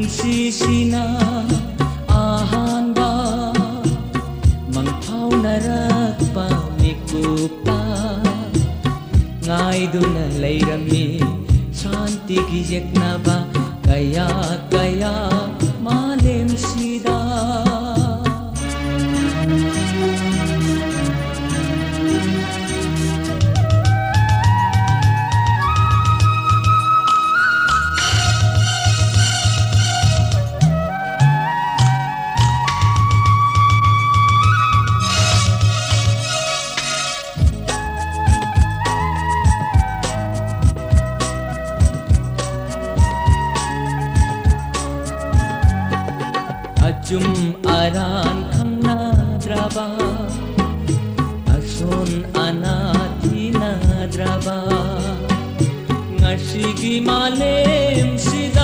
ꯄꯨꯟꯁꯤꯁꯤꯅ ꯑꯍꯥꯟꯕ ꯃꯪꯐꯥꯎꯅꯔꯛꯄ ꯃꯤꯀꯨꯞꯇ ꯉꯥꯏꯗꯨꯅ ꯂꯩꯔꯝꯃꯤ ꯁꯥꯟꯇꯤꯒꯤ ꯌꯦꯛꯅꯕ ꯀꯌꯥ ꯀꯌꯥ ꯃꯥꯂꯦꯝꯁꯤꯗ ꯑꯆꯨꯝ ꯑꯔꯥꯟ ꯈꯪꯅꯗ꯭ꯔꯕ ꯑꯁꯣꯟ ꯑꯅꯥ ꯊꯤꯅꯗ꯭ꯔꯕ ꯉꯁꯤꯒꯤ ꯃꯥꯂꯦꯝꯁꯤꯗ